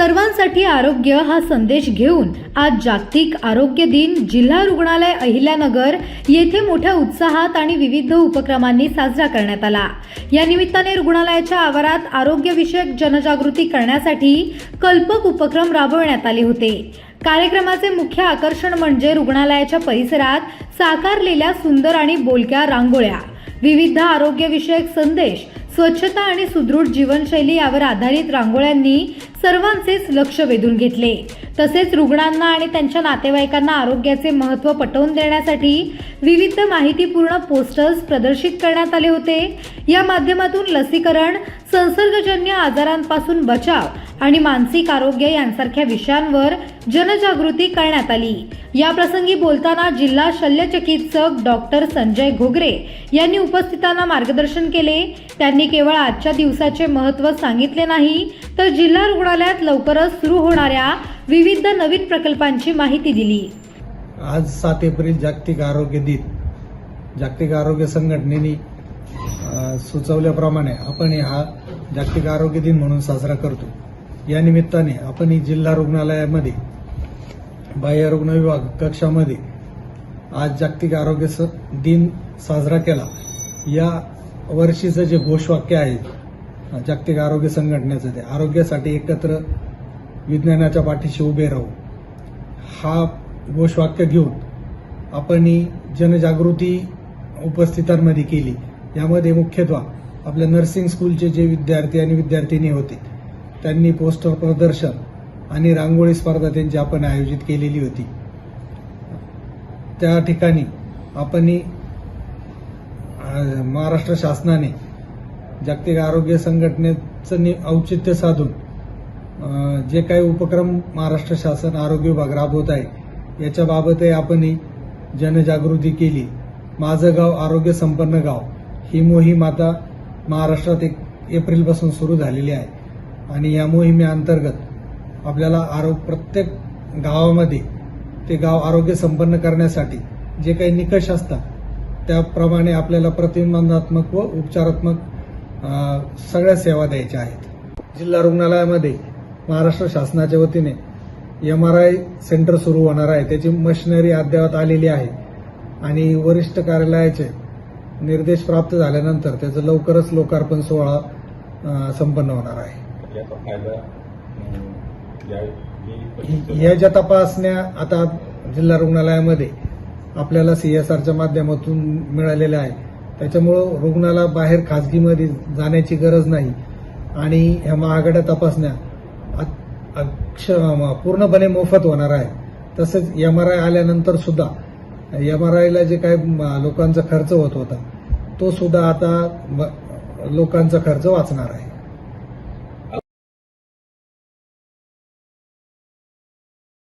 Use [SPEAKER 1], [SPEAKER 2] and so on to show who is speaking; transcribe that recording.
[SPEAKER 1] सर्वांसाठी आरोग्य हा संदेश घेऊन आज जागतिक आरोग्य दिन जिल्हा रुग्णालय अहिल्यानगर येथे मोठ्या उत्साहात आणि विविध उपक्रमांनी साजरा करण्यात आला। या निमित्ताने रुग्णालयाच्या आवारात आरोग्यविषयक जनजागृती करण्यासाठी कल्पक उपक्रम राबवण्यात आले होते। कार्यक्रमाचे मुख्य आकर्षण म्हणजे रुग्णालयाच्या परिसरात साकारलेल्या सुंदर आणि बोलक्या रांगोळ्या, विविध आरोग्यविषयक संदेश, स्वच्छता आणि सुदृढ जीवनशैली यावर आधारित रांगोळ्यांनी सर्वांचेच लक्ष वेधून घेतले। तसेच रुग्णांना आणि त्यांच्या नातेवाईकांना आरोग्याचे महत्त्व पटवून देण्यासाठी विविध माहितीपूर्ण पोस्टर्स प्रदर्शित करण्यात आले होते। या माध्यमातून लसीकरण, संसर्गजन्य आजारांपासून बचाव आणि मानसिक आरोग्य यांसारख्या विषयांवर जनजागृती करण्यात आली। या प्रसंगी बोलताना जिल्हा शल्यचिकित्सक डॉक्टर संजय घोगरे यांनी उपस्थितांना मार्गदर्शन केले। त्यांनी केवळ आजच्या दिवसाचे महत्त्व सांगितले नाही, तर जिल्हा रुग्णालयात लवकरच सुरू होणाऱ्या विविध नवीन प्रकल्पांची माहिती दिली।
[SPEAKER 2] आज 7 एप्रिल जागतिक आरोग्य दिन। जागतिक आरोग्य संघटनेने सुचवल्याप्रमाणे आपण हा जागतिक आरोग्य दिन म्हणून साजरा करतो। या निमित्ताने आपण जिल्हा रुग्णालयामध्ये बाह्य रुग्ण विभाग कक्षामध्ये आज जागतिक आरोग्य दिन साजरा केला। या वर्षीचं जे घोषवाक्य आहे जागतिक आरोग्य संघटनेचं, ते आरोग्यासाठी एकत्र विज्ञानाच्या पाठीशी उभे राहू, हा घोषवाक्य घेऊन आपण जनजागृती उपस्थितांमध्ये केली। यामध्ये मुख्यत्वे आपल्या नर्सिंग स्कूलचे जे विद्यार्थी आणि विद्यार्थिनी होते त्यांनी पोस्टर प्रदर्शन आणि रांगोळी स्पर्धा त्यांची आपण आयोजित केलेली होती। त्या ठिकाणी आपण महाराष्ट्र शासनाने जागतिक आरोग्य संघटनेचं औचित्य साधून जे काही उपक्रम महाराष्ट्र शासन आरोग्य विभाग राबवत आहे याच्याबाबतही आपण जनजागृती केली। माझं गाव आरोग्य संपन्न गाव ही मोहीम आता महाराष्ट्रात 1 एप्रिलपासून सुरू झालेली आहे आणि या मोहिमेअंतर्गत आपल्याला प्रत्येक गावामध्ये ते गाव आरोग्य संपन्न करण्यासाठी जे काही निकष असतात त्याप्रमाणे आपल्याला प्रतिबंधात्मक व उपचारात्मक सगळ्या सेवा द्यायच्या आहेत। जिल्हा रुग्णालयामध्ये महाराष्ट्र शासनाच्या वतीने MRI सेंटर सुरू होणार आहे। त्याची मशिनरी अद्ययावत आलेली आहे आणि वरिष्ठ कार्यालयाचे निर्देश प्राप्त झाल्यानंतर त्याचं लवकरच लोकार्पण सोहळा संपन्न होणार आहे। या ज्या तपासण्या आता जिल्हा रुग्णालयामध्ये आपल्याला CSRच्या माध्यमातून मिळालेल्या आहे, त्याच्यामुळं रुग्णाला बाहेर खाजगीमध्ये जाण्याची गरज नाही आणि ह्या महागड्या तपासण्या पूर्णपणे मोफत होणार आहे। तसंच MRI आल्यानंतर सुद्धा MRIला जे काही लोकांचा खर्च होत होता तो सुद्धा आता लोकांचा खर्च वाचणार आहे।